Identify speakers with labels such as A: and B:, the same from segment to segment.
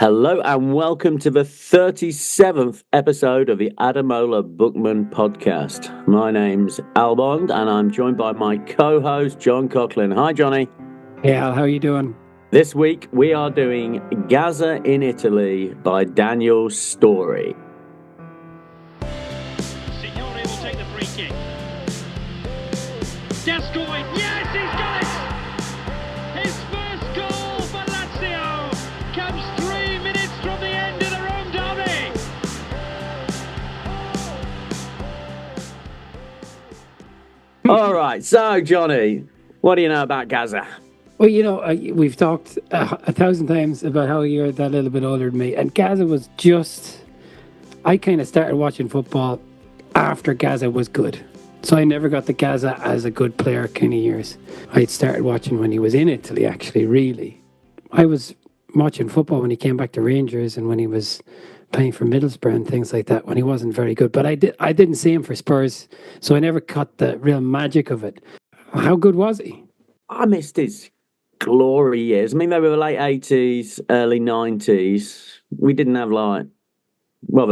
A: Hello and welcome to the 37th episode of the Ademola Bookman podcast. My name's Albond and I'm joined by my co-host John Coughlin. Hi Johnny.
B: Hey Al, how are you doing?
A: This week we are doing Gazza in Italy by Daniel Storey.
C: Signore will take the free kick. Gascoigne, yes, he's got it! His first goal for Lazio comes 3 minutes from the end of the Rome derby.
A: All right, so Johnny, what do you know about Gazza?
B: Well, we've talked a thousand times about how you're that little bit older than me, and Gazza was I kind of started watching football after Gazza was good. So I never got the Gazza as a good player kind of years. I started watching when he was in Italy, actually, really. I was watching football when he came back to Rangers and when he was playing for Middlesbrough and things like that, when he wasn't very good. But I didn't see him for Spurs, so I never caught the real magic of it. How good was he?
A: I missed his glory years. I mean, they were the late 80s, early 90s. We didn't have there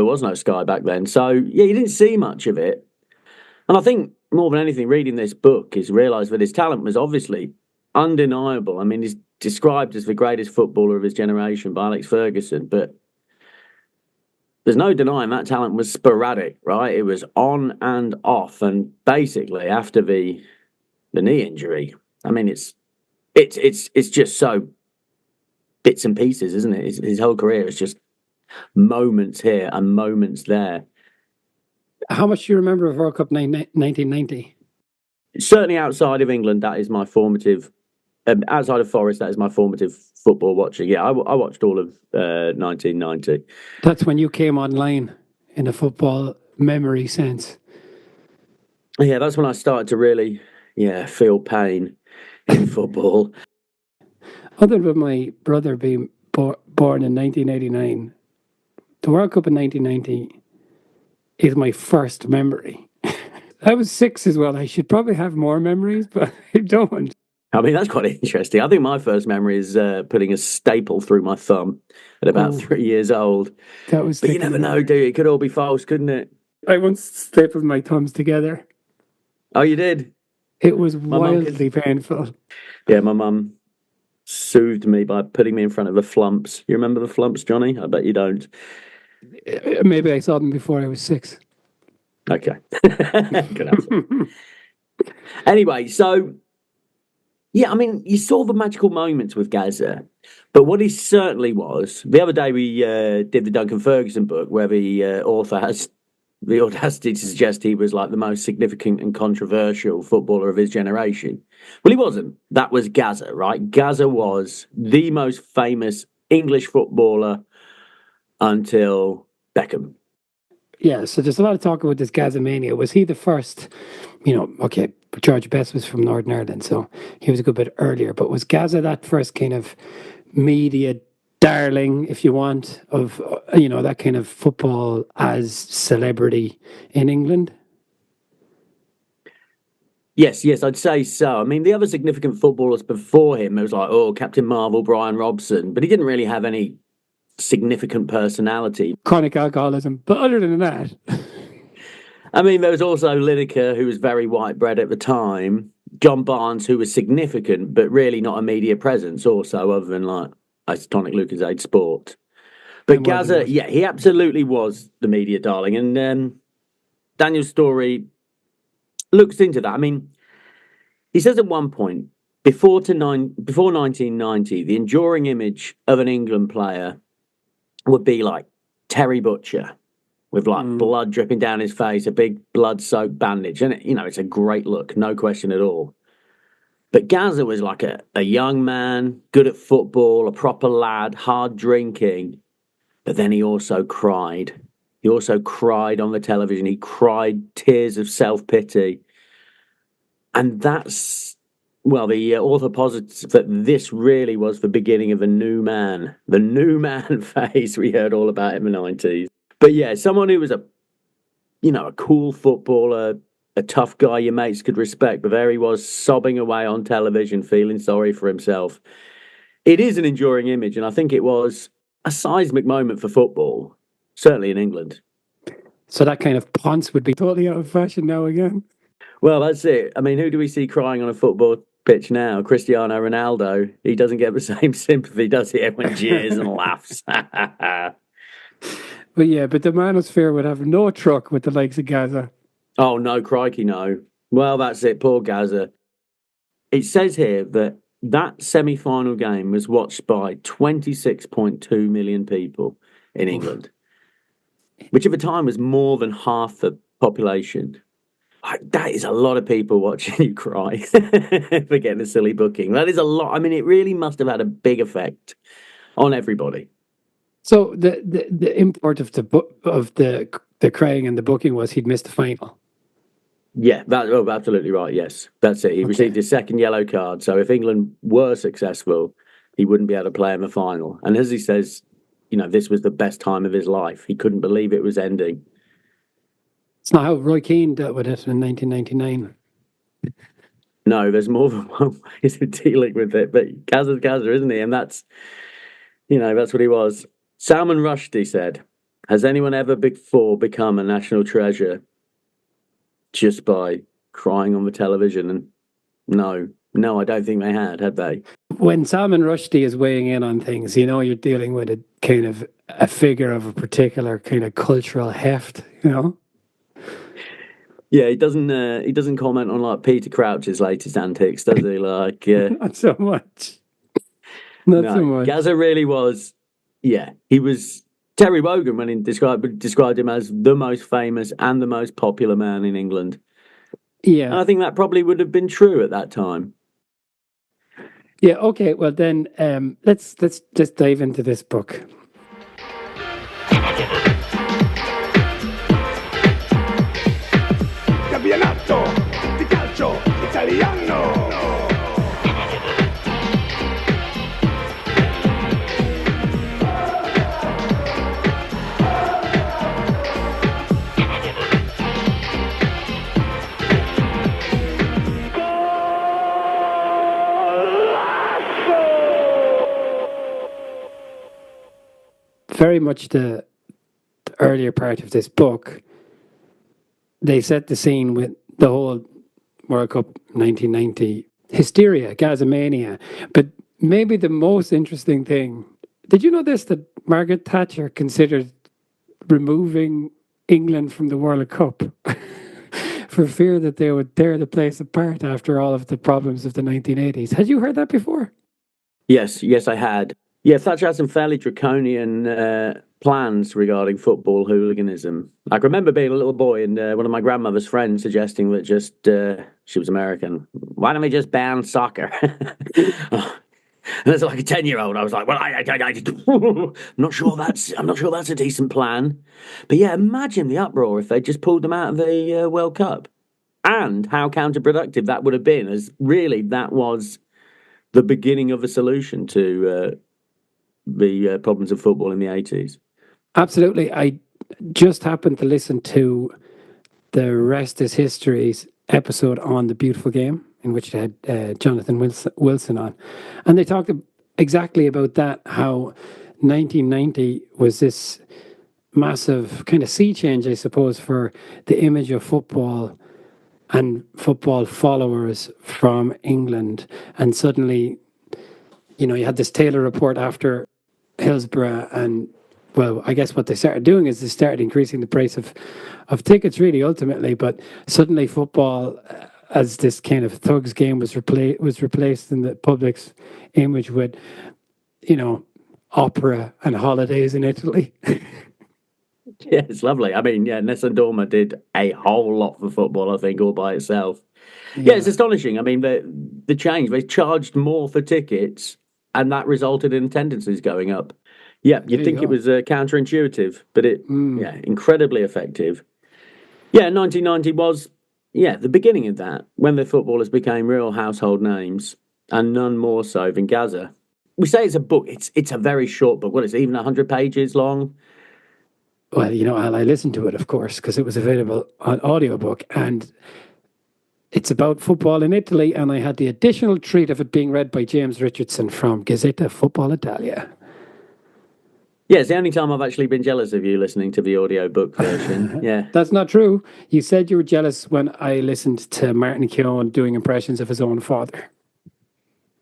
A: was no Sky back then. So, yeah, you didn't see much of it. And I think more than anything, reading this book is realised that his talent was obviously undeniable. I mean, he's described as the greatest footballer of his generation by Alex Ferguson, but there's no denying that talent was sporadic, right? It was on and off. And basically, after the knee injury, I mean, it's just so bits and pieces, isn't it? His whole career is just moments here and moments there.
B: How much do you remember of World Cup 1990?
A: Certainly outside of England, that is my formative. Outside of Forest, that is my formative football watching. Yeah, I watched all of 1990.
B: That's when you came online in a football memory sense.
A: Yeah, that's when I started to really, feel pain in football.
B: Other than my brother being born in 1989, the World Cup in 1990 is my first memory. I was 6 as well. I should probably have more memories, but I don't.
A: I mean, that's quite interesting. I think my first memory is putting a staple through my thumb at about 3 years old. But you never know, do you? It could all be false, couldn't it?
B: I once stapled my thumbs together.
A: Oh, you did?
B: It was wildly painful.
A: Yeah, my mum soothed me by putting me in front of the flumps. You remember the flumps, Johnny? I bet you don't.
B: Maybe I saw them before I was 6.
A: Okay. Good answer. Anyway, so, yeah, I mean, you saw the magical moments with Gazza, but what he certainly was, the other day we did the Duncan Ferguson book where the author has the audacity to suggest he was like the most significant and controversial footballer of his generation. Well, he wasn't. That was Gazza, right? Gazza was the most famous English footballer until Beckham.
B: Yeah, so there's a lot of talk about this Gazza mania. Was he the first, George Best was from Northern Ireland, so he was a good bit earlier, but was Gazza that first kind of media darling, if you want, of, that kind of football as celebrity in England?
A: Yes, I'd say so. I mean, the other significant footballers before him, it was like, Captain Marvel, Brian Robson, but he didn't really have any significant personality.
B: Chronic alcoholism, but other than that...
A: I mean, there was also Lineker, who was very white bread at the time, John Barnes, who was significant, but really not a media presence also, other than like Isotonic Lucozade Sport. But Gazza, he absolutely was the media darling. And Daniel Storey looks into that. I mean, he says at one point, before 1990, the enduring image of an England player would be like Terry Butcher with blood dripping down his face, a big blood-soaked bandage. And, it's a great look, no question at all. But Gazza was like a young man, good at football, a proper lad, hard drinking. But then he also cried. He also cried on the television. He cried tears of self-pity. And that's, the author posits that this really was the beginning of a new man. The new man phase we heard all about in the 90s. But yeah, someone who was a cool footballer, a tough guy your mates could respect, but there he was sobbing away on television, feeling sorry for himself. It is an enduring image, and I think it was a seismic moment for football, certainly in England.
B: So that kind of ponce would be totally out of fashion now again.
A: Well, that's it. I mean, who do we see crying on a football pitch now? Cristiano Ronaldo. He doesn't get the same sympathy, does he? Everyone jeers and laughs.
B: But yeah, but the manosphere would have no truck with the likes of Gazza.
A: Oh, no, crikey, no. Well, that's it. Poor Gazza. It says here that semi-final game was watched by 26.2 million people in England, which at the time was more than half the population. That is a lot of people watching you cry for getting a silly booking. That is a lot. I mean, it really must have had a big effect on everybody.
B: So the import of the crying and the booking was he'd missed the final.
A: Yeah, absolutely right. Yes, that's it. He received his second yellow card. So if England were successful, he wouldn't be able to play in the final. And as he says, this was the best time of his life. He couldn't believe it was ending.
B: It's not how Roy Keane dealt with it in 1999.
A: No, there's more than one way of dealing with it. But Gazza's Gazza, isn't he? And that's what he was. Salman Rushdie said, "Has anyone ever before become a national treasure just by crying on the television?" And no, I don't think they had they?
B: When Salman Rushdie is weighing in on things, you're dealing with a kind of a figure of a particular kind of cultural heft,
A: Yeah, he doesn't comment on like Peter Crouch's latest antics, does he? Like,
B: not so much. Not so much.
A: Gazza really was. Yeah, he was. Terry Wogan, when he described him as the most famous and the most popular man in England.
B: Yeah,
A: and I think that probably would have been true at that time.
B: Yeah. Okay. Well, then let's just dive into this book.
D: Campionato di calcio italiano.
B: Very much the earlier part of this book, they set the scene with the whole World Cup 1990 hysteria, Gazamania. But maybe the most interesting thing, did you know this, that Margaret Thatcher considered removing England from the World Cup for fear that they would tear the place apart after all of the problems of the 1980s? Had you heard that before?
A: Yes, I had. Yeah, Thatcher had some fairly draconian plans regarding football hooliganism. I remember being a little boy and one of my grandmother's friends suggesting that she was American. Why don't we just ban soccer? And as like a 10-year-old, I was like, well, I'm not sure that's a decent plan. But yeah, imagine the uproar if they just pulled them out of the World Cup, and how counterproductive that would have been. As really, that was the beginning of a solution to the problems of football in the 80s.
B: Absolutely. I just happened to listen to the Rest is History's episode on The Beautiful Game, in which they had Jonathan Wilson on. And they talked exactly about that, how 1990 was this massive kind of sea change, I suppose, for the image of football and football followers from England. And suddenly, you had this Taylor report after Hillsborough, and well, I guess what they started doing is they started increasing the price of tickets, really, ultimately. But suddenly football, as this kind of thugs game, was replaced in the public's image with, opera and holidays in Italy.
A: Yeah, it's lovely. I mean, yeah, Nessun Dorma did a whole lot for football, I think, all by itself. Yeah, it's astonishing. I mean, the change, they charged more for tickets, and that resulted in attendances going up. Yeah, you'd think it was counterintuitive, but incredibly effective. Yeah, 1990 was, the beginning of that, when the footballers became real household names, and none more so than Gazza. We say it's a book. It's a very short book. What is it, even 100 pages long?
B: Well, I listened to it, of course, because it was available on audiobook, and it's about football in Italy, and I had the additional treat of it being read by James Richardson from Gazzetta Football Italia.
A: Yeah, it's the only time I've actually been jealous of you listening to the audiobook version. Yeah.
B: That's not true. You said you were jealous when I listened to Martin Keown doing impressions of his own father.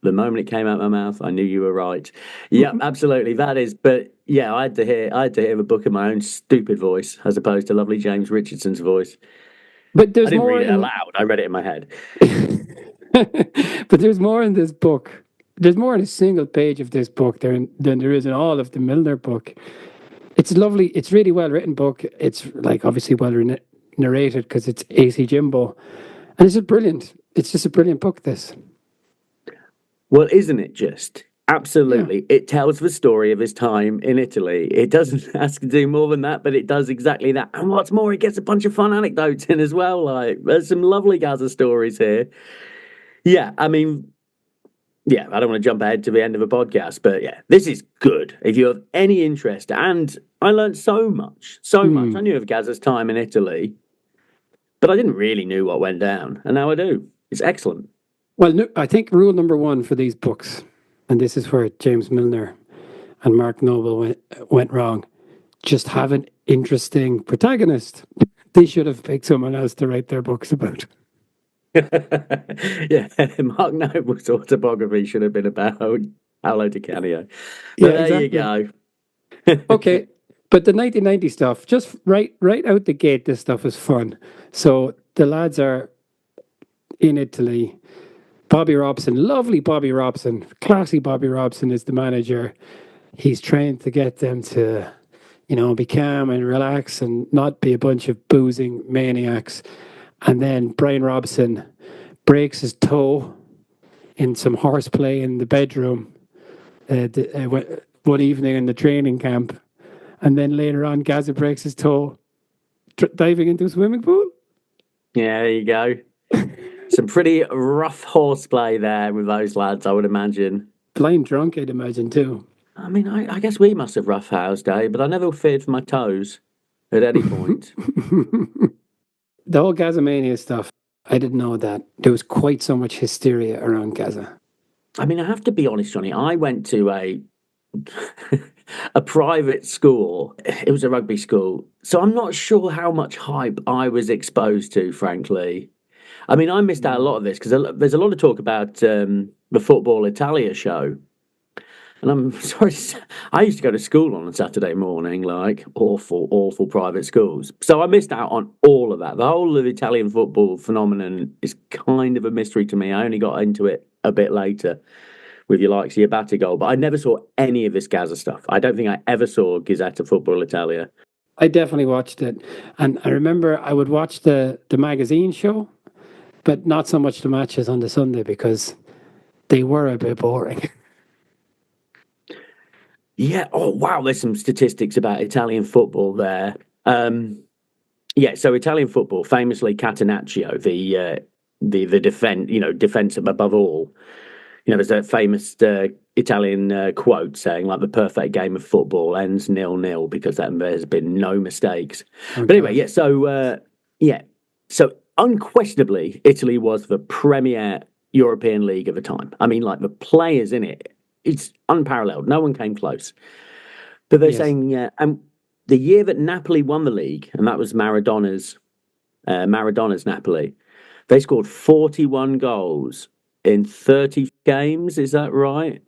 A: The moment it came out of my mouth, I knew you were right. Yeah, absolutely. That is, but yeah, I had to hear the book in my own stupid voice as opposed to lovely James Richardson's voice.
B: But
A: I
B: there's
A: didn't
B: more
A: read it
B: in,
A: aloud. I read it in my head.
B: but there's more in this book. There's more in a single page of this book than there is in all of the Milner book. It's lovely. It's really well written book. It's like obviously well narrated because it's AC Jimbo, and it's just brilliant. It's just a brilliant book. This.
A: Well, isn't it just? Absolutely.
B: Yeah.
A: It tells the story of his time in Italy. It doesn't ask to do more than that, but it does exactly that. And what's more, it gets a bunch of fun anecdotes in as well. Like, there's some lovely Gazza stories here. Yeah, I mean, yeah, I don't want to jump ahead to the end of the podcast, but yeah, this is good. If you have any interest, and I learned so much. I knew of Gazza's time in Italy, but I didn't really know what went down, and now I do. It's excellent.
B: Well, no, I think rule number one for these books, and this is where James Milner and Mark Noble went wrong, just have an interesting protagonist. They should have picked someone else to write their books about.
A: Yeah, Mark Noble's autobiography should have been about Paolo Di Canio. But
B: Yeah,
A: there
B: exactly.
A: you go.
B: Okay, but the 1990 stuff, just right out the gate, this stuff is fun. So the lads are in Italy. Bobby Robson, lovely Bobby Robson, classy Bobby Robson is the manager. He's trying to get them to, be calm and relax and not be a bunch of boozing maniacs. And then Brian Robson breaks his toe in some horseplay in the bedroom one evening in the training camp. And then later on, Gazza breaks his toe diving into a swimming pool.
A: Yeah, there you go. Some pretty rough horseplay there with those lads, I would imagine.
B: Blind drunk, I'd imagine, too.
A: I mean, I guess we must have roughhoused, but I never feared for my toes at any point.
B: The whole Gazamania stuff, I didn't know that. There was quite so much hysteria around Gazza.
A: I mean, I have to be honest, Johnny. I went to a private school. It was a rugby school. So I'm not sure how much hype I was exposed to, frankly. I mean, I missed out a lot of this because there's a lot of talk about the Football Italia show. And I'm sorry, I used to go to school on a Saturday morning, like awful private schools. So I missed out on all of that. The whole of the Italian football phenomenon is kind of a mystery to me. I only got into it a bit later with your likes of your Batigol, but I never saw any of this Gazza stuff. I don't think I ever saw Gazzetta Football Italia.
B: I definitely watched it. And I remember I would watch the magazine show, but not so much the matches on the Sunday because they were a bit boring.
A: Yeah. Oh, wow. There's some statistics about Italian football there. Yeah. So Italian football, famously Catenaccio, the defense above all. There's a famous Italian quote saying like the perfect game of football ends 0-0 because there's been no mistakes. Okay. But anyway, yeah. So unquestionably, Italy was the premier European league at the time. I mean, like the players in it. It's unparalleled. No one came close. But they're saying, and the year that Napoli won the league, and that was Maradona's Napoli, they scored 41 goals in 30 games. Is that right?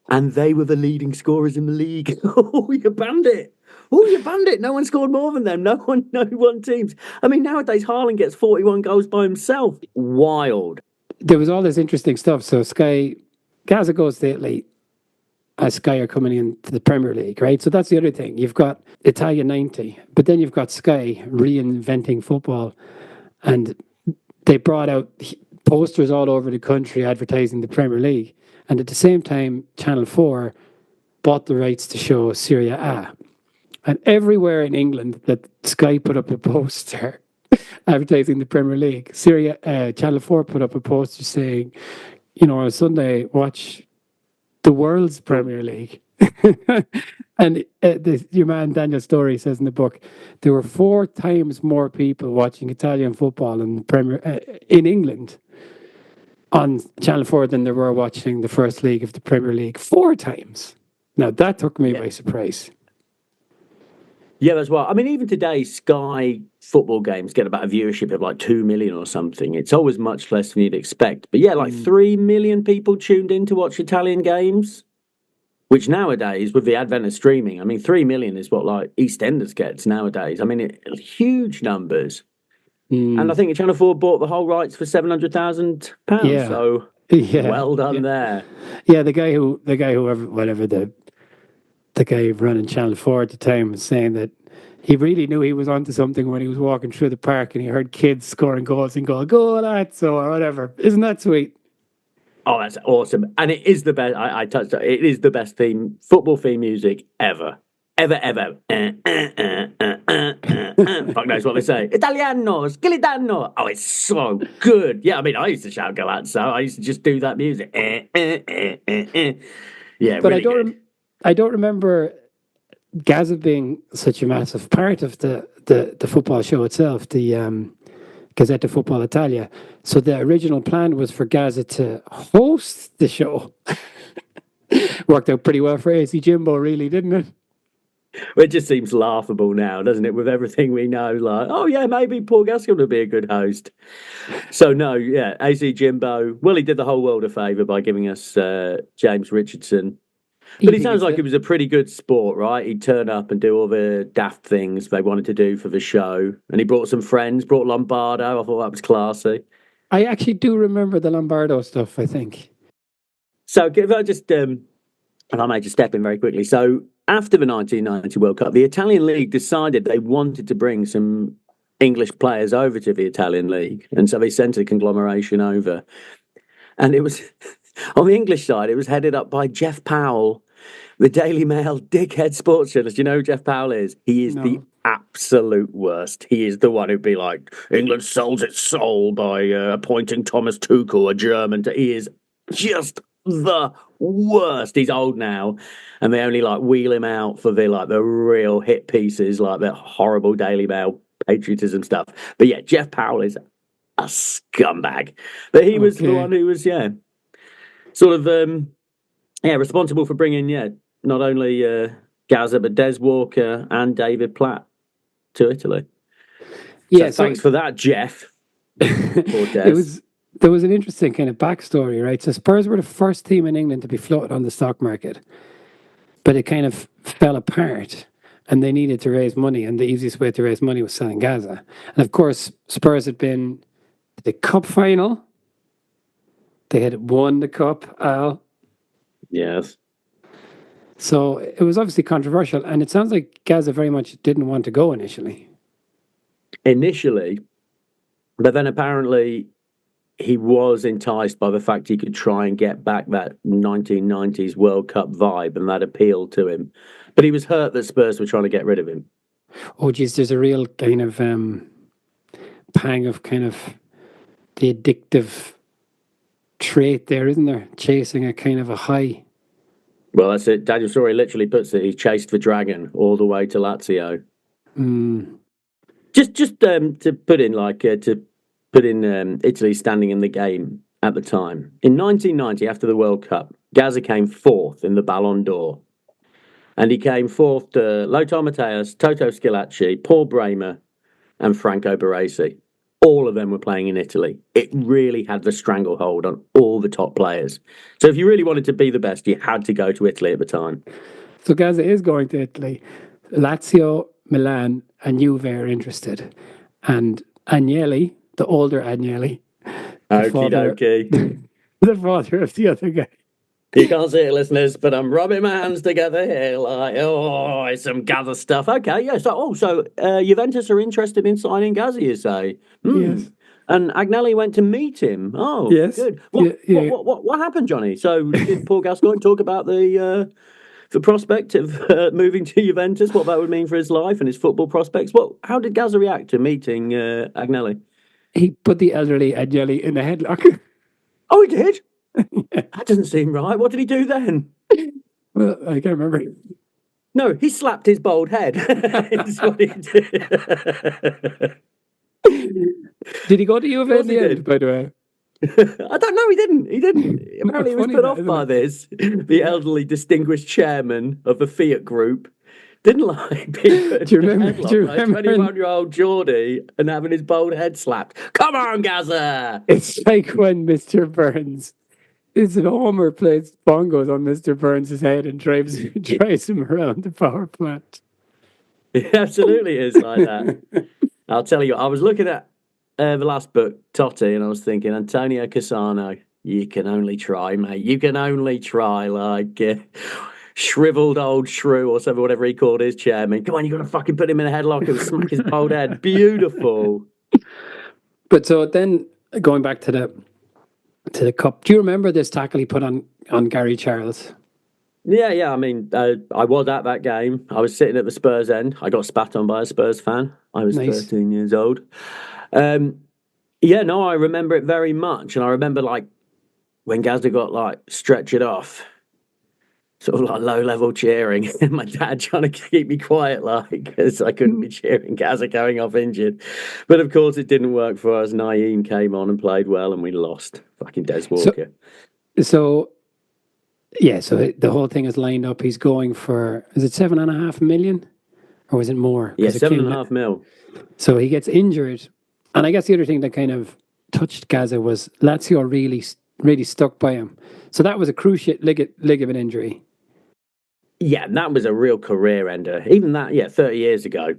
A: And they were the leading scorers in the league. Oh, you bandit. No one scored more than them. No one teams. I mean, nowadays, Haaland gets 41 goals by himself. Wild.
B: There was all this interesting stuff. So Gazza goes to Italy as Sky are coming into the Premier League, right? So that's the other thing. You've got Italia 90, but then you've got Sky reinventing football. And they brought out posters all over the country advertising the Premier League. And at the same time, Channel 4 bought the rights to show Serie A. And everywhere in England that Sky put up a poster advertising the Premier League, Channel 4 put up a poster saying, on Sunday, watch the world's Premier League. And your man Daniel Storey says in the book, there were 4 times more people watching Italian football in England on Channel 4 than there were watching the first league of the Premier League. 4 times. Now, that took me by surprise.
A: Yeah, as well. I mean, even today, Sky football games get about a viewership of like 2 million or something. It's always much less than you'd expect. But yeah, like 3 million people tuned in to watch Italian games, which nowadays, with the advent of streaming, I mean, 3 million is what like EastEnders gets nowadays. I mean, huge numbers. And I think Channel 4 bought the whole rights for £700,000.
B: Yeah.
A: So
B: Yeah.
A: well done there.
B: Yeah, the guy who whatever the guy running Channel 4 at the time was saying that he really knew he was onto something when he was walking through the park and he heard kids scoring goals and go lads, or whatever. Isn't that sweet?
A: Oh, that's awesome. And it is the best. I touched it. It is the best football theme music ever. Ever. Fuck knows what they say. Italiano, Skilitano. Oh, it's so good. Yeah, I mean, I used to shout go out, so I used to just do that music. Yeah,
B: but
A: really
B: I don't remember Gazza being such a massive part of the football show itself, the Gazzetta Football Italia. So the original plan was for Gazza to host the show. Worked out pretty well for AC Jimbo, really, didn't it?
A: It just seems laughable now, doesn't it? With everything we know, like, oh yeah, maybe Paul Gascoigne would be a good host. So no, yeah, AC Jimbo. Well, he did the whole world a favour by giving us James Richardson. But he sounds like it was a pretty good sport, right? He'd turn up and do all the daft things they wanted to do for the show. And he brought some friends, brought Lombardo. I thought that was classy.
B: I actually do remember the Lombardo stuff, I think.
A: So if I just, if I may just step in very quickly. So after the 1990 World Cup, the Italian League decided they wanted to bring some English players over to the Italian League. And so they sent a conglomeration over. And it was, on the English side, it was headed up by Jeff Powell, the Daily Mail dickhead sports journalist. You know who Jeff Powell is? He is the absolute worst. He is the one who'd be like, England sold its soul by appointing Thomas Tuchel, a German. He is just the worst. He's old now, and they only like wheel him out for the real hit pieces, like the horrible Daily Mail patriotism stuff. But yeah, Jeff Powell is a scumbag. But he was the one who was sort of responsible for bringing not only Gazza but Des Walker and David Platt to Italy.
B: Yeah,
A: so thanks for that, Jeff. Or Des.
B: There was an interesting kind of backstory, right? So Spurs were the first team in England to be floated on the stock market, but it kind of fell apart and they needed to raise money, and the easiest way to raise money was selling Gazza. And of course, Spurs had been to the cup final. They had won the cup, Al.
A: Yes.
B: So it was obviously controversial, and it sounds like Gazza very much didn't want to go initially.
A: But then apparently he was enticed by the fact he could try and get back that 1990s World Cup vibe, and that appealed to him. But he was hurt that Spurs were trying to get rid of him.
B: Oh, geez, there's a real kind of pang of kind of the addictive trait there, isn't there? Chasing a kind of a high.
A: Well, that's it. Daniel Storey literally puts it. He chased the dragon all the way to Lazio. Just to put in Italy standing in the game at the time. In 1990, after the World Cup, Gazza came fourth in the Ballon d'Or. And he came fourth to Lothar Matthäus, Toto Schillaci, Paul Bremer, and Franco Baresi. All of them were playing in Italy. It really had the stranglehold on all the top players. So if you really wanted to be the best, you had to go to Italy at the time.
B: So Gazza is going to Italy. Lazio, Milan, and Juve are interested. And Agnelli, the older Agnelli,
A: Okie
B: the father of the other guy.
A: You can't see it, listeners, but I'm rubbing my hands together here like, it's some Gazza stuff. Okay, yeah. So Juventus are interested in signing Gazza, you say?
B: Yes.
A: And Agnelli went to meet him. Oh,
B: yes.
A: Good. What happened, Johnny? So did Paul Gascoigne talk about the prospect of moving to Juventus, what that would mean for his life and his football prospects? How did Gazza react to meeting Agnelli?
B: He put the elderly Agnelli in a headlock.
A: Oh, he did? That doesn't seem right. What did he do then?
B: Well, I can't remember.
A: No, he slapped his bald head. That's what he did.
B: Did he go to Juve in the end, by the way?
A: I don't know. He didn't. Apparently, he was put off by this. The elderly, distinguished chairman of the Fiat Group Didn't like being put
B: Do you
A: in a
B: remember-
A: headlock
B: do you
A: by a
B: remember-
A: 21-year-old Geordie and having his bald head slapped. Come on, Gazza!
B: It's like when Mr. Burns, it's an Homer plays bongos on Mr. Burns' head and drives him around the power plant.
A: It absolutely is like that. I'll tell you, I was looking at the last book, Totti, and I was thinking, Antonio Cassano, you can only try, mate. You can only try, like shriveled old shrew or something, whatever he called his chairman. Come on, you got to fucking put him in a headlock and smack his bald head. Beautiful.
B: But so then going back to the cup, do you remember this tackle he put on Gary Charles?
A: Yeah. I mean, I was at that game. I was sitting at the Spurs end. I got spat on by a Spurs fan. I was
B: Nice.
A: 13 years old. I remember it very much. And I remember, like, when Gazza got, like, stretchered off, sort of like low-level cheering, and my dad trying to keep me quiet, like, because I couldn't be cheering Gazza going off injured. But, of course, it didn't work for us. Naeem came on and played well, and we lost. Fucking Des Walker.
B: So the whole thing is lined up. He's going for, is it 7.5 million? Or was it more?
A: Yeah, 7.5 mil.
B: So he gets injured. And I guess the other thing that kind of touched Gazza was Lazio really stuck by him. So that was a cruciate ligament injury.
A: Yeah, and that was a real career ender. Even that, 30 years ago.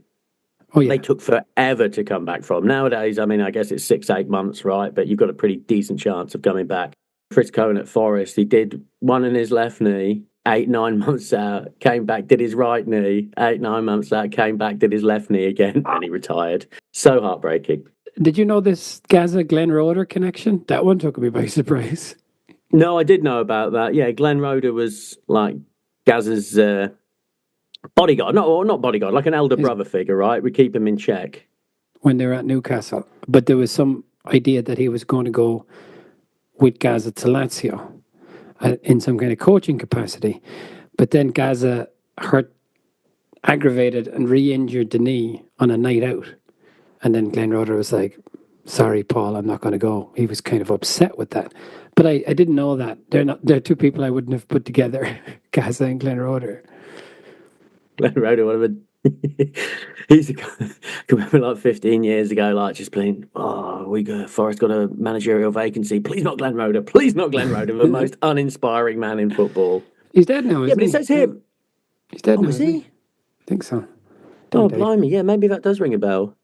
B: Oh, yeah.
A: They took forever to come back from. Nowadays, I mean, I guess it's 6-8 months, right? But you've got a pretty decent chance of coming back. Chris Cohen at Forest, he did one in his left knee, 8-9 months out, came back, did his right knee, 8-9 months out, came back, did his left knee again, and he retired. So heartbreaking.
B: Did you know this Gazza Glenn Roeder connection? That one took me by surprise.
A: No, I did know about that. Yeah, Glenn Roeder was like Gazza's bodyguard. Not bodyguard, like an elder brother figure, right? We keep him in check.
B: When they were at Newcastle. But there was some idea that he was going to go with Gazza to Lazio in some kind of coaching capacity. But then Gazza aggravated and re-injured the knee on a night out. And then Glenn Roeder was like, sorry, Paul, I'm not going to go. He was kind of upset with that. But I didn't know that. They're two people I wouldn't have put together, Gazza and Glenn Roeder.
A: Glenn Roeder, one of the... He's a guy, I remember like 15 years ago, like just playing, Forest got a managerial vacancy. Please not Glenn Roeder. Please not Glenn Roeder, the most uninspiring man in football.
B: He's dead now, isn't he?
A: Yeah, but it says here...
B: He's dead now,
A: is
B: isn't
A: he?
B: I think so.
A: Oh, blimey. Yeah, maybe that does ring a bell.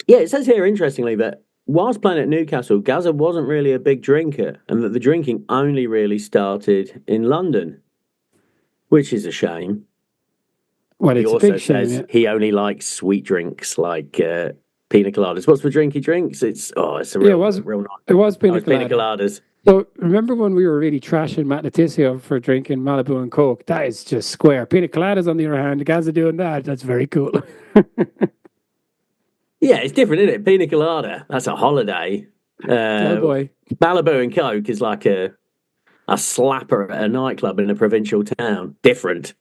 A: Yeah, it says here, interestingly, that whilst playing at Newcastle, Gazza wasn't really a big drinker and that the drinking only really started in London, which is a shame.
B: Well,
A: He
B: it's a
A: also
B: big shame.
A: says
B: Yeah.
A: he only likes sweet drinks like pina coladas. What's the drink he drinks? It's a real,
B: it was
A: real nice.
B: It was pina
A: Pina
B: colada.
A: coladas.
B: So remember when we were really trashing Matt Letizia for drinking Malibu and Coke? That is just square. Pina coladas, on the other hand, the guys are doing that. That's very cool.
A: Yeah, it's different, isn't it? Pina colada, that's a holiday.
B: Oh boy.
A: Malibu and Coke is like a slapper at a nightclub in a provincial town. Different.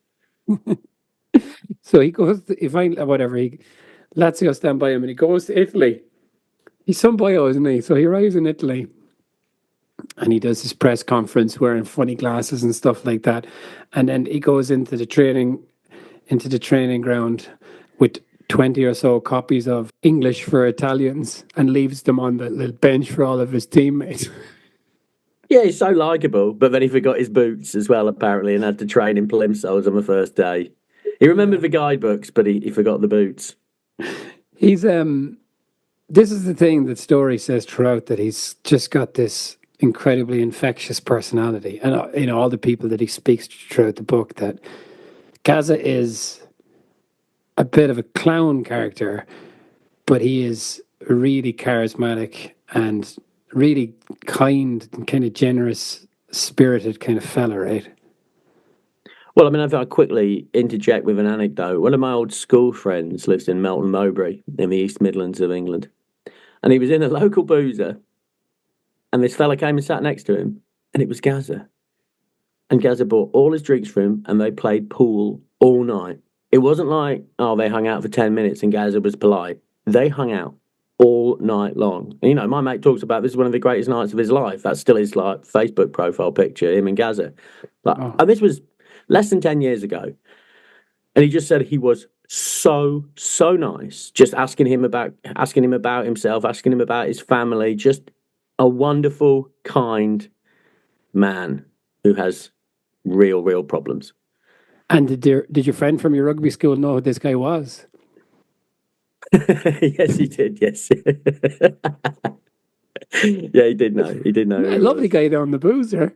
B: So he goes, Lazio stand by him and he goes to Italy. He's some boyo, isn't he? So he arrives in Italy and he does his press conference wearing funny glasses and stuff like that. And then he goes into the training ground with 20 or so copies of English for Italians and leaves them on the little bench for all of his teammates.
A: Yeah, he's so likeable, but then he forgot his boots as well, apparently, and had to train in plimsolls on the first day. He remembered the guidebooks, but he forgot the boots.
B: He's this is the thing that Storey says throughout, that he's just got this incredibly infectious personality, and all the people that he speaks to throughout the book, that Gazza is a bit of a clown character, but he is really charismatic and really kind and kind of generous spirited kind of fella, right?
A: Well, I mean, if I quickly interject with an anecdote, one of my old school friends lives in Melton Mowbray in the East Midlands of England. And he was in a local boozer, and this fella came and sat next to him, and it was Gazza. And Gazza bought all his drinks for him, and they played pool all night. It wasn't like, they hung out for 10 minutes and Gazza was polite. They hung out all night long. And, my mate talks about this is one of the greatest nights of his life. That's still his Facebook profile picture, him and Gazza. And this was less than 10 years ago. And he just said he was so nice, just asking him about himself, asking him about his family, just a wonderful, kind man who has real problems.
B: And did your friend from your rugby school know who this guy was?
A: Yes, he did. Yes. Yeah, he did know. He did know.
B: A lovely guy down the boozer.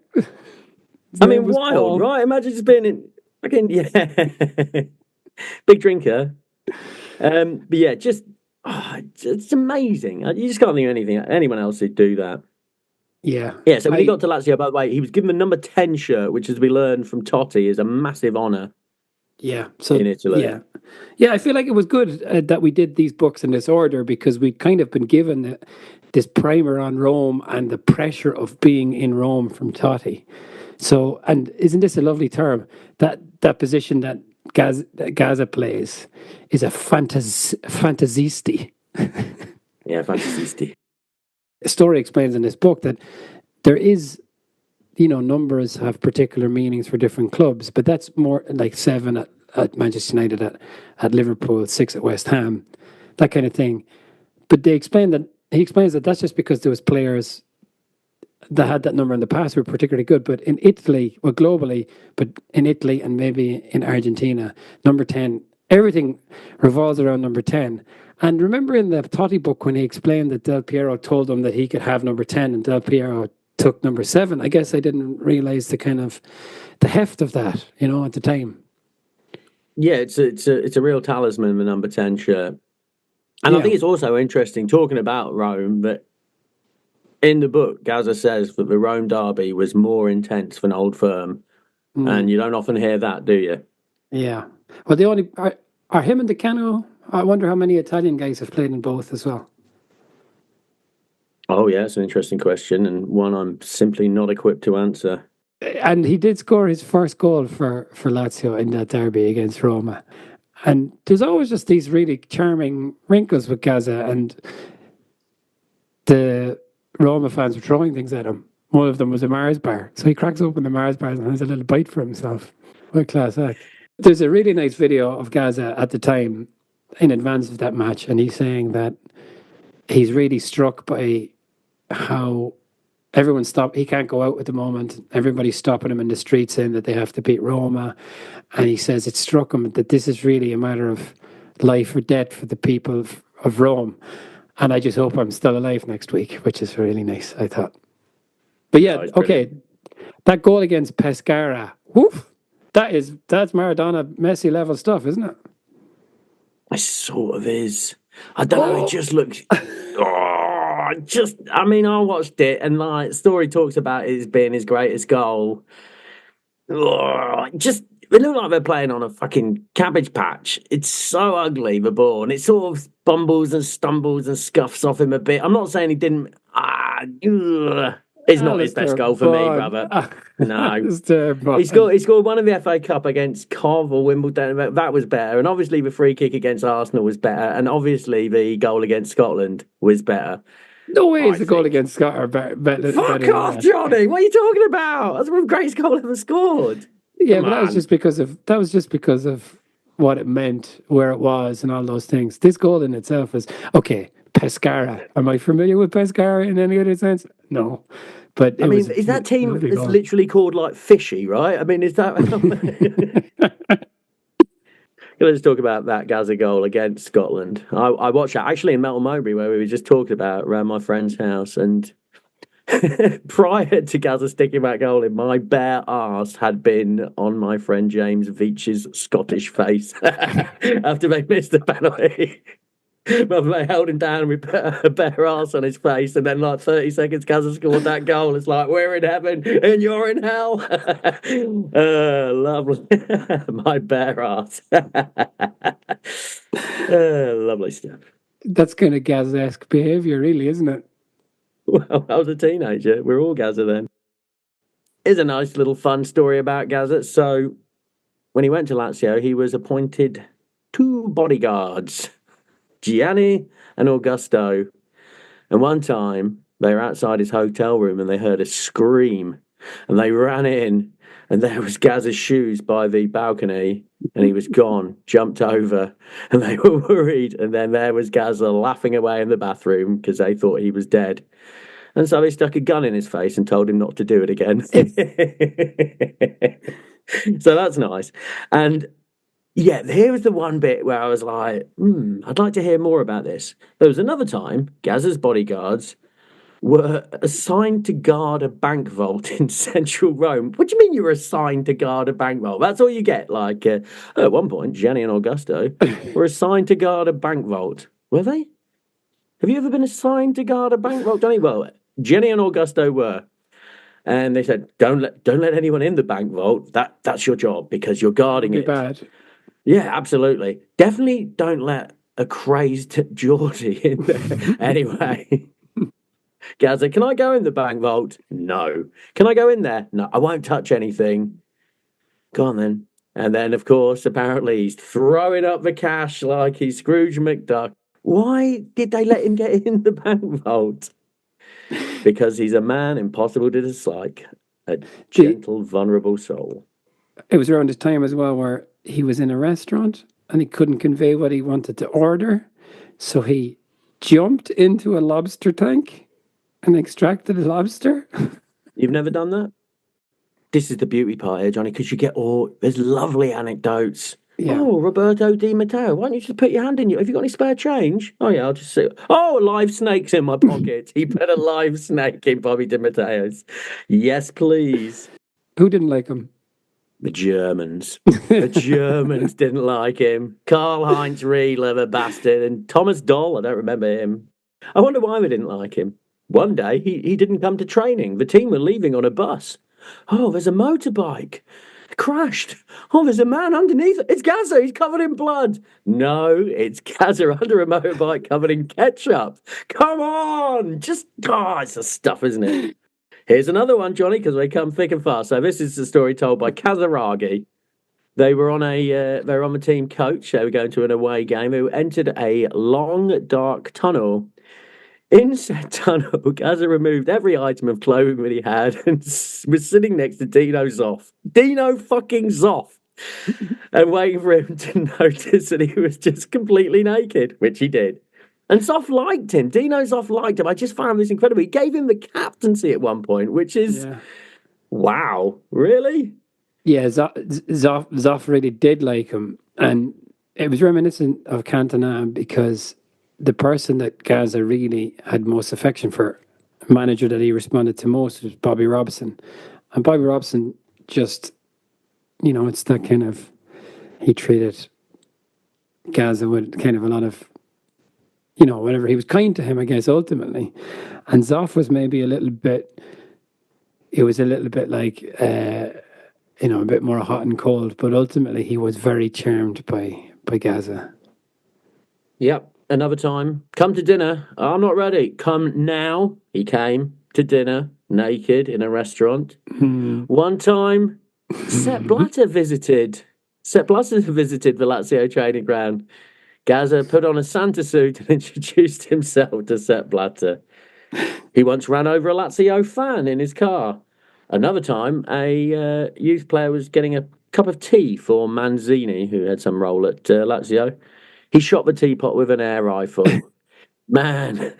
A: I mean, wild, right? Imagine just being in fucking big drinker. But yeah, just it's amazing. You just can't think of anyone else who'd do that.
B: Yeah.
A: Yeah. So when he got to Lazio, by the way, he was given the number 10 shirt, which, as we learned from Totti, is a massive honour.
B: Yeah. So
A: in Italy.
B: Yeah. I feel like it was good that we did these books in this order, because we'd kind of been given this primer on Rome and the pressure of being in Rome from Totti. So, and isn't this a lovely term? That position that Gazza plays is a fantasisti.
A: Yeah, fantasisti.
B: Storey explains in this book that there is, numbers have particular meanings for different clubs, but that's more like 7 at Manchester United, at Liverpool, 6 at West Ham, that kind of thing. But he explains that that's just because there was players that had that number in the past who were particularly good. But in Italy, well, globally, but in Italy and maybe in Argentina, number 10, everything revolves around number 10. And remember in the Totti book when he explained that Del Piero told him that he could have number 10 and Del Piero took number 7? I guess I didn't realize the heft of that, at the time.
A: Yeah, it's a real talisman, the number 10 shirt. And I think it's also interesting, talking about Rome, that in the book, Gazza says that the Rome derby was more intense than Old Firm. And you don't often hear that, do you?
B: Yeah. Well, the only are him and Decano. I wonder how many Italian guys have played in both as well.
A: Oh, yeah, it's an interesting question, and one I'm simply not equipped to answer.
B: And he did score his first goal for Lazio in that derby against Roma. And there's always just these really charming wrinkles with Gazza, and the Roma fans were throwing things at him. One of them was a Mars bar. So he cracks open the Mars bars and has a little bite for himself. What a class act. There's a really nice video of Gazza at the time, in advance of that match, and he's saying that he's really struck by how everyone stopped. He can't go out at the moment. Everybody's stopping him in the street saying that they have to beat Roma. And he says it struck him that this is really a matter of life or death for the people of Rome. And I just hope I'm still alive next week, which is really nice, I thought. But yeah, okay. That goal against Pescara, woof, that's Maradona Messi level stuff, isn't it?
A: It sort of is. I don't know, it just looks... I watched it, and like Storey talks about it as being his greatest goal. It looked like they're playing on a fucking cabbage patch. It's so ugly, the ball, and it sort of bumbles and stumbles and scuffs off him a bit. I'm not saying he didn't... It's not his best goal for me, brother. No. He scored one in the FA Cup against Cov or Wimbledon. That was better. And obviously the free kick against Arsenal was better. And obviously the goal against Scotland was better.
B: No way is the goal against Scotland better.
A: Fuck off, Johnny. What are you talking about? That's the greatest goal ever scored.
B: Yeah, but that was just because of what it meant, where it was, and all those things. This goal in itself is okay. Pescara. Am I familiar with Pescara in any other sense? No. But
A: is that team is literally called like Fishy, right? I mean, is that... Let's talk about that Gazza goal against Scotland. I watched that actually in Melton Mowbray, where we were just talking about around my friend's house, and prior to Gazza sticking that goal in, my bare arse had been on my friend James Veach's Scottish face after they missed the penalty. But they held him down with a bare arse on his face, and then like 30 seconds Gazza scored that goal. It's like, we're in heaven and you're in hell. Lovely. My bare arse. Lovely stuff.
B: That's kind of Gazza-esque behaviour, really, isn't it?
A: Well, I was a teenager. We're all Gazza then. Here's a nice little fun story about Gazza. So when he went to Lazio, he was appointed 2 bodyguards, Gianni and Augusto. And one time they were outside his hotel room and they heard a scream, and they ran in, and there was Gazza's shoes by the balcony, and he was gone, jumped over, and they were worried. And then there was Gazza laughing away in the bathroom because they thought he was dead. And so they stuck a gun in his face and told him not to do it again. So that's nice. And yeah, here was the one bit where I was like, I'd like to hear more about this. There was another time Gazza's bodyguards were assigned to guard a bank vault in central Rome. What do you mean you were assigned to guard a bank vault? That's all you get. Like, at one point, Jenny and Augusto were assigned to guard a bank vault. Were they? Have you ever been assigned to guard a bank vault, Johnny? Well, Jenny and Augusto were. And they said, don't let anyone in the bank vault. That's your job because you're guarding it.
B: Bad.
A: Yeah, absolutely. Definitely don't let a crazed Geordie in there. Anyway. Gazza, can I go in the bank vault? No. Can I go in there? No, I won't touch anything. Go on then. And then, of course, apparently he's throwing up the cash like he's Scrooge McDuck. Why did they let him get in the bank vault? Because he's a man impossible to dislike, a gentle, vulnerable soul.
B: It was around this time as well where he was in a restaurant and he couldn't convey what he wanted to order. So he jumped into a lobster tank and extracted a lobster.
A: You've never done that? This is the beauty part here, Johnny, because you get there's lovely anecdotes. Yeah. Oh, Roberto Di Matteo, why don't you just put your hand in have you got any spare change? Oh, yeah, I'll just see. Oh, live snake's in my pocket. He put a live snake in Bobby Di Matteo's. Yes, please.
B: Who didn't like him?
A: The Germans. The Germans didn't like him. Karl-Heinz Riedler, the bastard, and Thomas Doll, I don't remember him. I wonder why they didn't like him. One day, he didn't come to training. The team were leaving on a bus. Oh, there's a motorbike. It crashed. Oh, there's a man underneath it. It's Gazza. He's covered in blood. No, it's Gazza under a motorbike covered in ketchup. Come on. It's the stuff, isn't it? Here's another one, Johnny, because they come thick and fast. So this is the story told by Kazaragi. They were on the team coach. They were going to an away game. They entered a long, dark tunnel. In said tunnel, Gazza removed every item of clothing that he had and was sitting next to Dino Zoff. Dino fucking Zoff! And waiting for him to notice that he was just completely naked, which he did. And Zoff liked him. Dino Zoff liked him. I just found this incredible. He gave him the captaincy at one point, which is... Yeah. Wow. Really?
B: Yeah, Zoff really did like him. And it was reminiscent of Cantona because... the person that Gazza really had most affection for, the manager that he responded to most was Bobby Robson. And Bobby Robson just, it's that kind of, he treated Gazza with kind of a lot of, whatever. He was kind to him, I guess, ultimately. And Zoff was maybe a little bit like, a bit more hot and cold. But ultimately, he was very charmed by Gazza.
A: Yep. Another time, come to dinner. I'm not ready. Come now. He came to dinner naked in a restaurant. One time, Sepp Blatter visited. Sepp Blatter visited the Lazio training ground. Gazza put on a Santa suit and introduced himself to Sepp Blatter. He once ran over a Lazio fan in his car. Another time, a youth player was getting a cup of tea for Manzini, who had some role at Lazio. He shot the teapot with an air rifle. Man,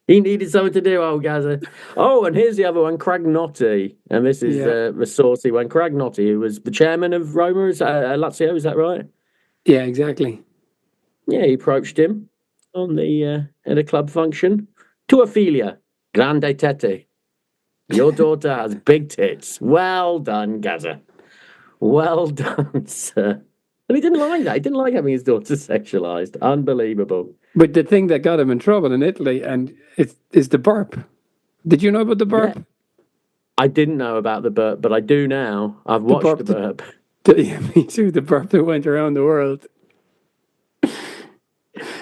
A: he needed something to do, old Gazza. Oh, and here's the other one, Cragnotti. And this is the saucy one. Cragnotti, who was the chairman of Roma, Lazio, is that right?
B: Yeah, exactly.
A: Yeah, he approached him on at a club function. Tua figlia, grande tette. Your daughter has big tits. Well done, Gazza. Well done, sir. And he didn't like that. He didn't like having his daughter sexualized. Unbelievable.
B: But the thing that got him in trouble in Italy is the burp. Did you know about the burp? Yeah.
A: I didn't know about the burp, but I do now. I've watched the burp.
B: Me too. The burp that went around the world.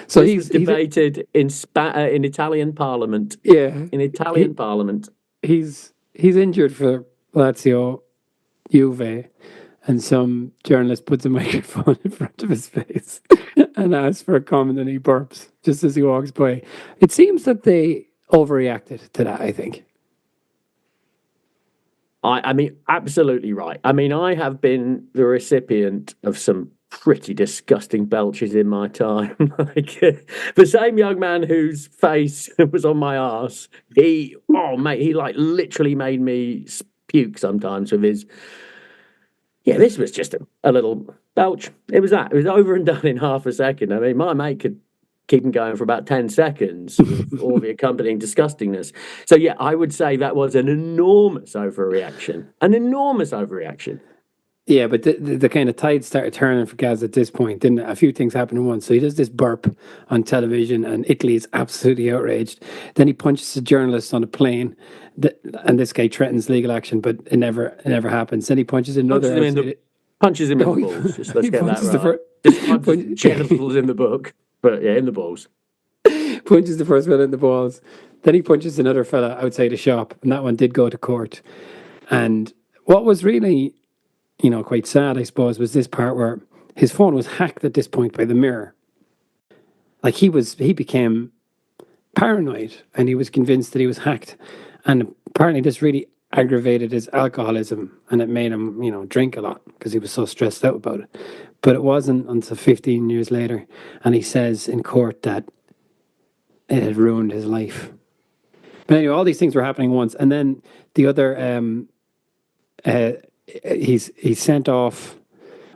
A: So he's debated in Italian Parliament.
B: Yeah,
A: in Italian Parliament.
B: He's injured for Lazio, Juve. And some journalist puts a microphone in front of his face and asks for a comment, and he burps just as he walks by. It seems that they overreacted to that, I think.
A: I mean, absolutely right. I mean, I have been the recipient of some pretty disgusting belches in my time. Like the same young man whose face was on my arse, oh mate, he like literally made me puke sometimes with his. Yeah, this was just a little belch. It was that. It was over and done in half a second. I mean, my mate could keep him going for about 10 seconds with all the accompanying disgustingness. So, yeah, I would say that was an enormous overreaction. An enormous overreaction.
B: Yeah, but the kind of tide started turning for Gaz at this point. Then a few things happened at once. So he does this burp on television, and Italy is absolutely outraged. Then he punches a journalist on a plane, and this guy threatens legal action, but it never happens. Then he punches another.
A: Punches him in the balls. Just let's get that right. Just punches genitals in the book, but yeah, in the balls.
B: Punches the first one in the balls. Then he punches another fella outside a shop, and that one did go to court. And what was really, quite sad, I suppose, was this part where his phone was hacked at this point by the Mirror. Like he became paranoid, and he was convinced that he was hacked. And apparently this really aggravated his alcoholism, and it made him, drink a lot because he was so stressed out about it. But it wasn't until 15 years later, and he says in court that it had ruined his life. But anyway, all these things were happening once, and then the other, he's sent off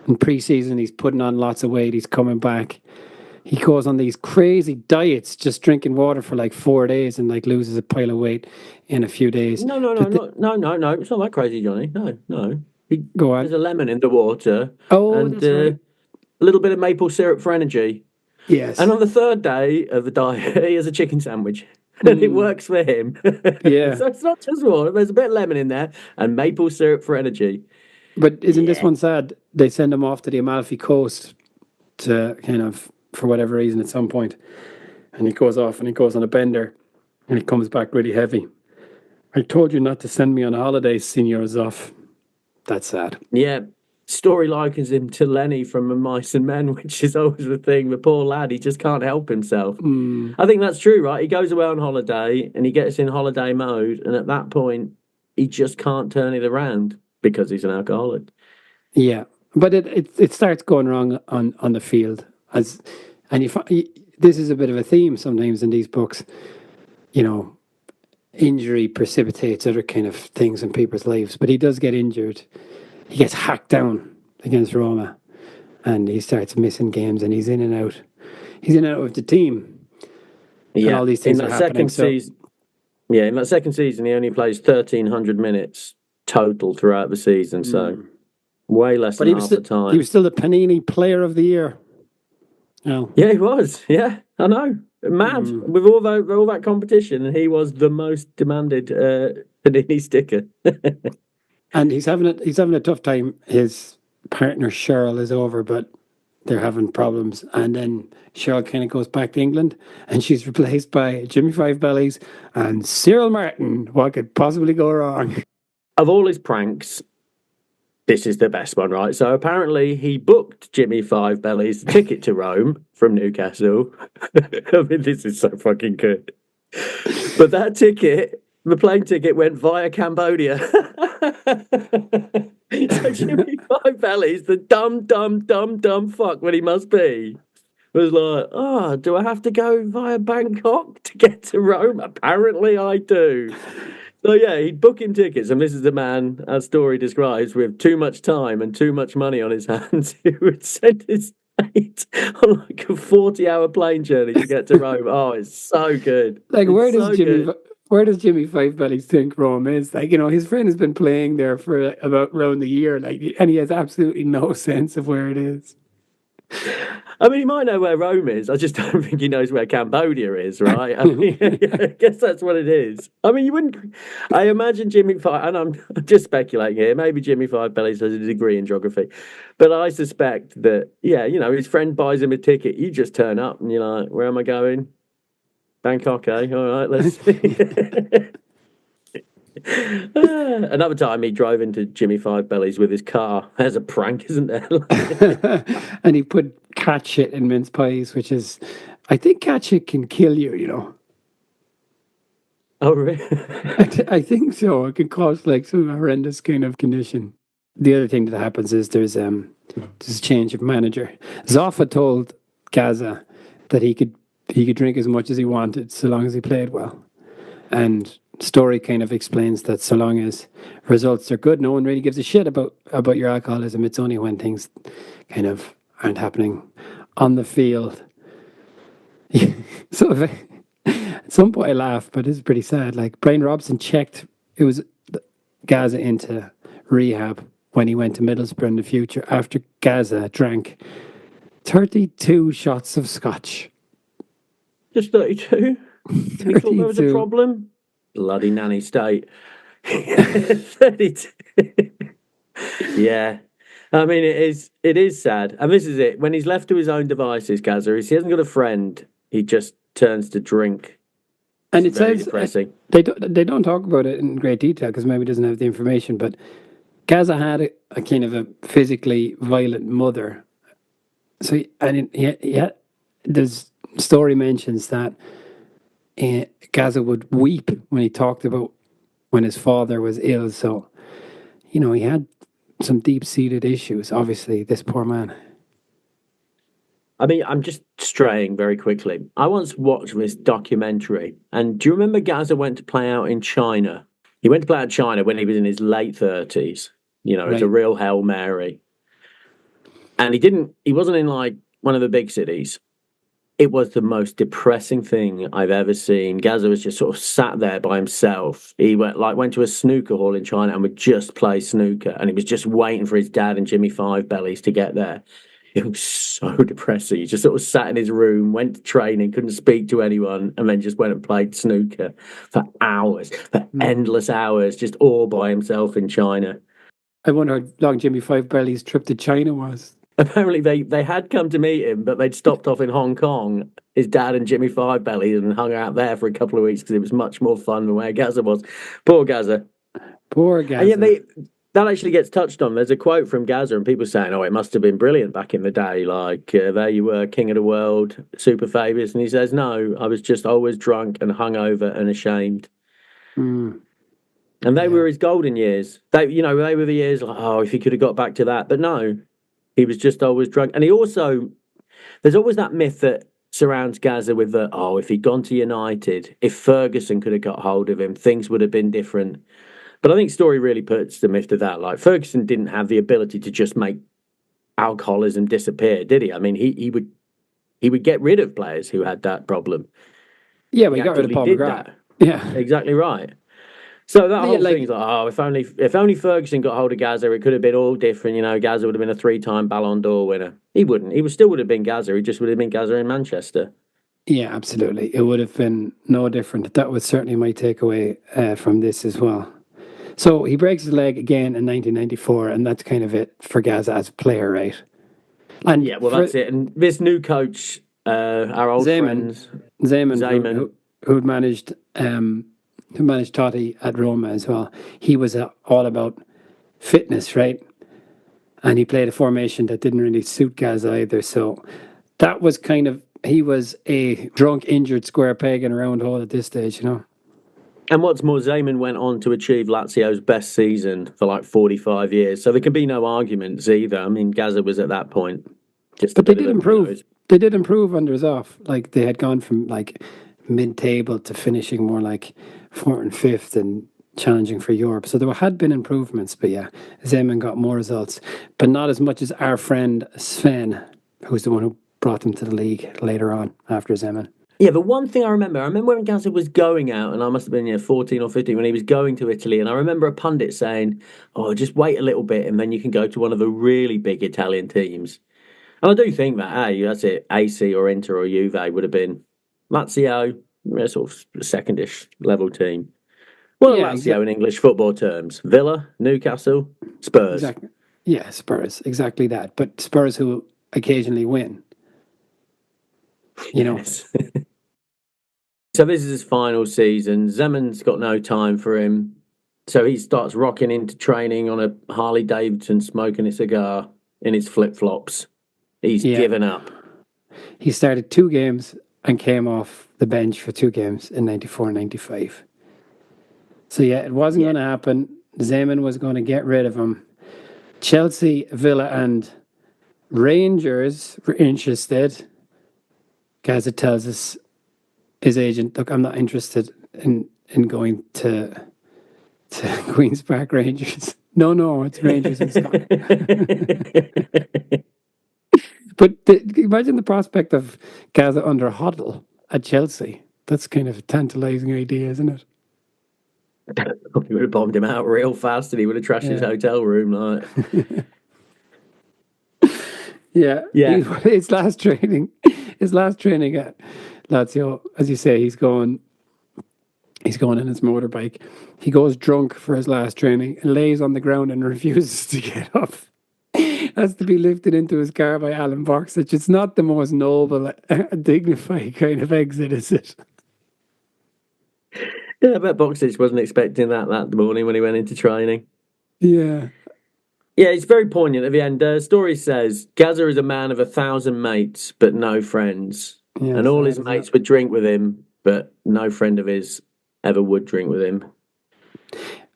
B: in pre-season. He's putting on lots of weight. He's coming back. He goes on these crazy diets, just drinking water for like 4 days, and like loses a pile of weight in a few days.
A: No. It's not that crazy, Johnny. No.
B: Go on.
A: There's a lemon in the water.
B: Oh,
A: and
B: that's right.
A: A little bit of maple syrup for energy.
B: Yes.
A: And on the third day of the diet, he has a chicken sandwich. And it works for him.
B: Yeah.
A: So it's not just water. There's a bit of lemon in there and maple syrup for energy.
B: But isn't this one sad? They send him off to the Amalfi Coast to kind of, for whatever reason, at some point. And he goes off and he goes on a bender and he comes back really heavy. I told you not to send me on a holiday, Signor Zoff. That's sad.
A: Yeah. Story likens him to Lenny from Mice and Men, which is always the thing. The poor lad, he just can't help himself. I think that's true, right? He goes away on holiday and he gets in holiday mode. And at that point, he just can't turn it around because he's an alcoholic.
B: Yeah. But it starts going wrong on the field. This is a bit of a theme sometimes in these books. Injury precipitates other kind of things in people's lives. But he does get injured. He gets hacked down against Roma, and he starts missing games, and he's in and out. He's in and out of the team.
A: Yeah,
B: and all these things are happening.
A: In that second season, he only plays 1,300 minutes total throughout the season, so way less than half the time.
B: He was still the Panini Player of the Year. Oh.
A: Yeah, he was. Yeah, I know. Mad with all that competition, and he was the most demanded Panini sticker.
B: And he's having a tough time. His partner Cheryl is over, but they're having problems. And then Cheryl kind of goes back to England, and she's replaced by Jimmy Five Bellies and Cyril Martin. What could possibly go wrong?
A: Of all his pranks, this is the best one, right? So apparently he booked Jimmy Five Bellies' ticket to Rome from Newcastle. I mean, this is so fucking good. But that ticket, the plane ticket, went via Cambodia. So Jimmy Five Bellies, the dumb fuck when he must be, was like, do I have to go via Bangkok to get to Rome? Apparently I do. So yeah, he'd book him tickets, and this is the man, as Storey describes, with too much time and too much money on his hands, who would send his mate on like a 40-hour plane journey to get to Rome. Oh, it's so good.
B: Like, where does Jimmy Five Bellies think Rome is? Like, his friend has been playing there for about around a year, like, and he has absolutely no sense of where it is.
A: I mean, he might know where Rome is. I just don't think he knows where Cambodia is, right? I mean, I guess that's what it is. I mean, you wouldn't. I imagine Jimmy Five, and I'm just speculating here. Maybe Jimmy Five Bellies has a degree in geography, but I suspect that, his friend buys him a ticket. You just turn up, and you're like, "Where am I going? Bangkok, eh? All right, let's see." Another time he drove into Jimmy Five Bellies with his car. There's a prank, isn't there?
B: And he put cat shit in mince pies, which is, I think cat shit can kill you,
A: Oh, really?
B: I think so. It can cause like some horrendous kind of condition. The other thing that happens is there's a change of manager. Zoffa told Gazza that he could drink as much as he wanted so long as he played well. And Story kind of explains that so long as results are good, no one really gives a shit about your alcoholism. It's only when things kind of aren't happening on the field. So at some point I laugh, but it's pretty sad. Like Brian Robson checked, it was Gazza into rehab when he went to Middlesbrough in the future after Gazza drank 32 shots of scotch.
A: Just 32? You thought there was a
B: 32.
A: problem? Bloody nanny state. 32. Yeah. I mean, it is sad. And this is it. When he's left to his own devices, Gazza, he hasn't got a friend. He just turns to drink.
B: And
A: It's
B: it
A: very
B: says
A: depressing.
B: they don't talk about it in great detail because maybe he doesn't have the information. But Gazza had a kind of a physically violent mother. So there's Story mentions that Gazza would weep when he talked about when his father was ill. So he had some deep-seated issues. Obviously, this poor man.
A: I mean, I'm just straying very quickly. I once watched this documentary, and do you remember Gazza went to play out in China? He went to play out in China when he was in his late 30s. It's a
B: Right.
A: real Hail Mary. And he wasn't in like one of the big cities. It was the most depressing thing I've ever seen. Gazza was just sort of sat there by himself. He went to a snooker hall in China and would just play snooker, and he was just waiting for his dad and Jimmy Five Bellies to get there. It was so depressing. He just sort of sat in his room, went to training, couldn't speak to anyone, and then just went and played snooker for hours, for endless hours, just all by himself in China.
B: I wonder how long Jimmy Five Bellies' trip to China was.
A: Apparently, they had come to meet him, but they'd stopped off in Hong Kong, his dad and Jimmy Five Bellies, and hung out there for a couple of weeks because it was much more fun than where Gazza was. Poor Gazza.
B: Poor Gazza.
A: And yet that actually gets touched on. There's a quote from Gazza, and people saying, "Oh, it must have been brilliant back in the day. Like there you were, king of the world, super famous." And he says, "No, I was just always drunk and hungover and ashamed."
B: Mm.
A: And they were his golden years. They were the years like, oh, if he could have got back to that, but no, he was just always drunk. And there's always that myth that surrounds Gazza with if he'd gone to United, if Ferguson could have got hold of him, things would have been different. But I think Story really puts the myth to that. Like Ferguson didn't have the ability to just make alcoholism disappear, did he? I mean, he would get rid of players who had that problem.
B: Yeah, we got rid of Paul McGrath.
A: That.
B: Yeah,
A: exactly right. So that whole
B: like,
A: thing's like, if only Ferguson got hold of Gazza, it could have been all different. Gazza would have been a 3-time Ballon d'Or winner. He wouldn't. He still would have been Gazza. He just would have been Gazza in Manchester.
B: Yeah, absolutely. It would have been no different. That was certainly my takeaway from this as well. So he breaks his leg again in 1994, and that's kind of it for Gazza as a player, right? And
A: yeah, well, that's it. And this new coach, our old friends,
B: Zeman, who managed Totti at Roma as well. He was all about fitness, right? And he played a formation that didn't really suit Gazza either. So that was kind of, he was a drunk, injured square peg in a round hole at this stage,
A: And what's more, Zeman went on to achieve Lazio's best season for like 45 years. So there can be no arguments either. I mean, Gazza was at that point.
B: But they did improve. They did improve under Zoff. Like they had gone from like mid-table to finishing more like 4th and 5th and challenging for Europe. So there had been improvements, but yeah, Zeman got more results, but not as much as our friend Sven, who's the one who brought them to the league later on after Zeman.
A: Yeah, but one thing I remember when Gazza was going out, and I must have been 14 or 15 when he was going to Italy, and I remember a pundit saying, "Oh, just wait a little bit, and then you can go to one of the really big Italian teams." And I do think that, that's it, AC or Inter or Juve would have been Lazio, sort of secondish level team. Well, yeah, Lazio in English football terms: Villa, Newcastle, Spurs.
B: Exactly. Yeah, Spurs, exactly that. But Spurs who occasionally win.
A: Yes. So this is his final season. Zeman's got no time for him. So he starts rocking into training on a Harley Davidson, smoking a cigar in his flip-flops. He's given up. He
B: started 2 games and came off the bench for 2 games in 94 and 95. So yeah, it wasn't going to happen. Zeman was going to get rid of him. Chelsea, Villa, and Rangers were interested. Gazza tells us his agent, look, I'm not interested in going to Queen's Park Rangers. No, it's Rangers in Scotland. But imagine the prospect of Gazza under Hoddle at Chelsea. That's kind of a tantalising idea, isn't it?
A: He would have bombed him out real fast and he would have trashed his hotel room. Like,
B: yeah. His last training at Lazio, as you say, he's going in his motorbike. He goes drunk for his last training and lays on the ground and refuses to get up. Has to be lifted into his car by Alan Boxage. It's not the most noble, dignified kind of exit, is it?
A: Yeah, I bet Boxage wasn't expecting that morning when he went into training.
B: Yeah.
A: Yeah, it's very poignant at the end. Story says, Gazza is a man of 1,000 mates, but no friends.
B: Yeah,
A: and all his mates would drink with him, but no friend of his ever would drink with him.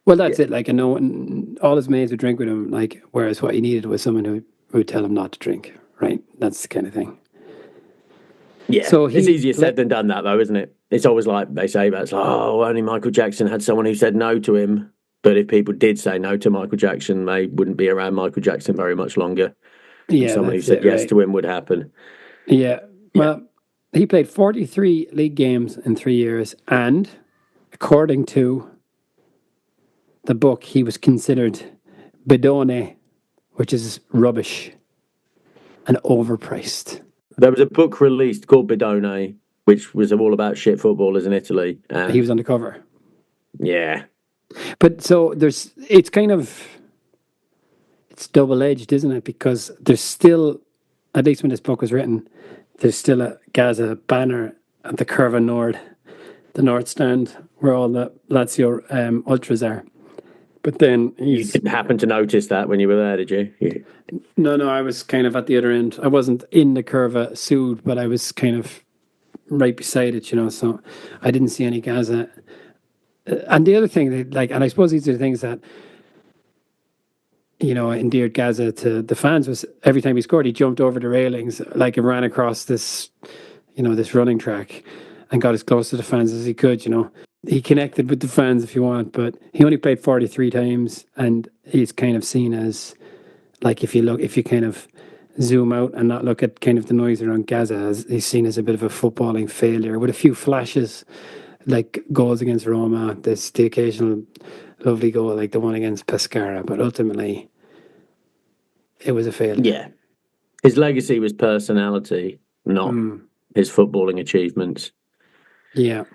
B: Well, that's it. Like, all his mates would drink with him, like, whereas what he needed was someone who would tell him not to drink, right? That's the kind of thing.
A: Yeah, so it's easier said than done, that, though, isn't it? It's always like they say that, it's like, oh, only Michael Jackson had someone who said no to him. But if people did say no to Michael Jackson, they wouldn't be around Michael Jackson very much longer.
B: Yeah,
A: someone who said yes to him would happen.
B: Yeah, well, he played 43 league games in 3 years, and according to the book, he was considered bidone, which is rubbish and overpriced.
A: There was a book released called Bidone, which was all about shit footballers in Italy.
B: He was on the cover.
A: Yeah.
B: But so it's double-edged, isn't it? Because there's still, at least when this book was written, there's still a Gazza banner at the Curva Nord, the North Stand, where all the Lazio ultras are. But then
A: you didn't happen to notice that when you were there, did you?
B: No, I was kind of at the other end. I wasn't in the Curva suit, but I was kind of right beside it, so I didn't see any Gazza. And the other thing, and I suppose these are the things that, endeared Gazza to the fans, was every time he scored, he jumped over the railings, like he ran across this, this running track and got as close to the fans as he could, He connected with the fans, if you want, but he only played 43 times, and he's kind of seen as, like, if you kind of zoom out and not look at kind of the noise around Gazza, he's seen as a bit of a footballing failure with a few flashes, like goals against Roma, the occasional lovely goal like the one against Pescara, but ultimately it was a failure.
A: Yeah. His legacy was personality, not his footballing achievements.
B: Yeah.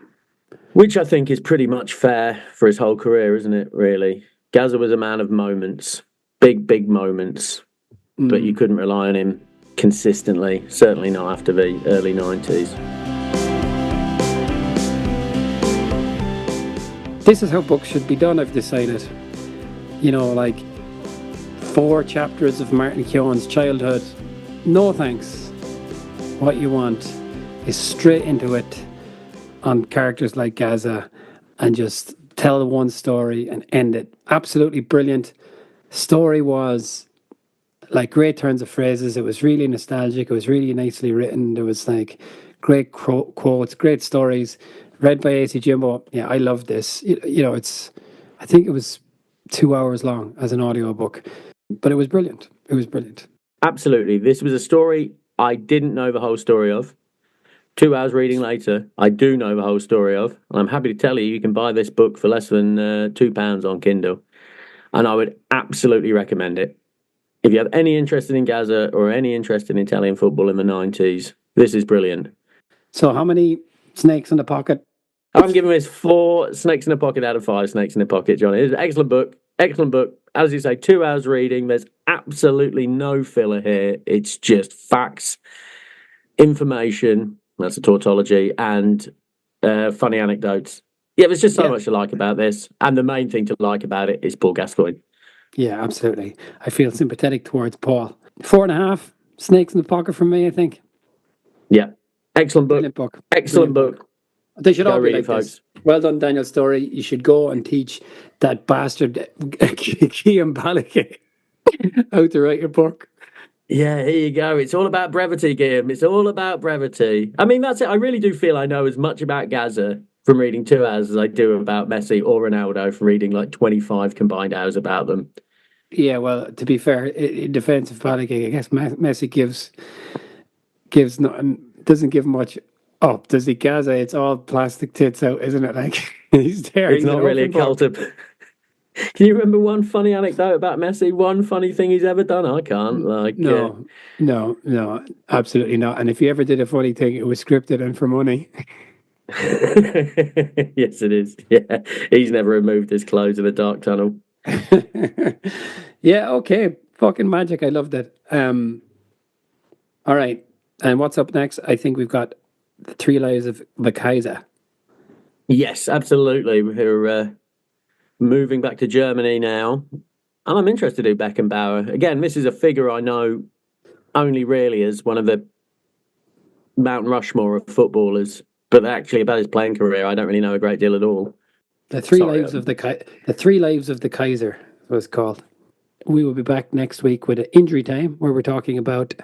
A: Which I think is pretty much fair for his whole career, isn't it, really? Gazza was a man of moments, big moments, but you couldn't rely on him consistently, certainly not after the early 90s.
B: This is how books should be done, I've decided. Like 4 chapters of Martin Keown's childhood. No thanks. What you want is straight into it on characters like Gazza and just tell one story and end it. Absolutely brilliant. Story was like great turns of phrases. It was really nostalgic. It was really nicely written. There was like great quotes, great stories. Read by AC Jimbo. Yeah, I love this. I think it was 2 hours long as an audiobook, but it was brilliant. It was brilliant.
A: Absolutely. This was a story I didn't know the whole story of. 2 hours reading later, I do know the whole story of. And I'm happy to tell you can buy this book for less than £2 on Kindle. And I would absolutely recommend it. If you have any interest in Gazza or any interest in Italian football in the 90s, this is brilliant.
B: So how many snakes in the pocket?
A: I'm giving this 4 snakes in the pocket out of 5 snakes in the pocket, Johnny. It's an excellent book. Excellent book. As you say, 2 hours reading. There's absolutely no filler here. It's just facts, information, that's a tautology, and funny anecdotes. Yeah, there's just so much to like about this. And the main thing to like about it is Paul Gascoigne.
B: Yeah, absolutely. I feel sympathetic towards Paul. 4.5 snakes in the pocket from me, I think.
A: Yeah. Excellent book. Excellent book.
B: They should
A: Go
B: all be
A: read
B: like
A: it, folks.
B: this. Well done, Daniel Storey. You should go and teach that bastard Cian Ballaghy how to write a book.
A: Yeah, here you go. It's all about brevity, Guillaume. It's all about brevity. I mean, that's it. I really do feel I know as much about Gazza from reading 2 hours as I do about Messi or Ronaldo from reading like 25 combined hours about them.
B: Yeah, well, to be fair, in defense of Ballaghy, I guess Messi gives doesn't give much up, does he? Gazza, it's all plastic tits out, isn't it? Like he's there.
A: It's not really a cult of. Can you remember one funny anecdote about Messi? One funny thing he's ever done? I can't. Like
B: No, absolutely not. And if you ever did a funny thing, it was scripted and for money.
A: Yes, it is. Yeah, he's never removed his clothes in a dark tunnel.
B: Yeah, okay. Fucking magic. I loved it. All right. And what's up next? I think we've got the 3 Lives of the Kaiser.
A: Yes, absolutely. We're moving back to Germany now. And I'm interested in Beckenbauer. Again, this is a figure I know only really as one of the Mount Rushmore of footballers. But actually about his playing career, I don't really know a great deal at all.
B: The 3 Lives of the 3 Lives of the Kaiser was called. We will be back next week with Injury Time, where we're talking about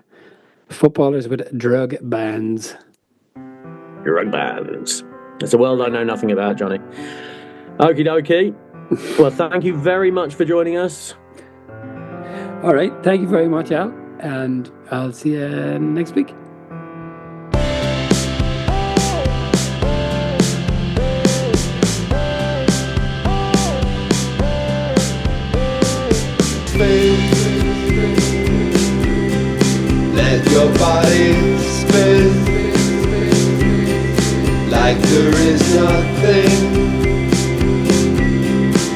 B: footballers with drug bans.
A: Drug bans. It's a world I know nothing about, Johnny. Okie dokie. Well, thank you very much for joining us.
B: All right. Thank you very much, Al. And I'll see you next week.
E: Let your body spin like there is nothing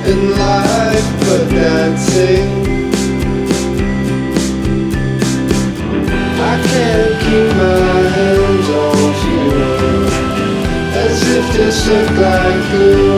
E: in life but dancing. I can't keep my hands off you, as if this look like glue.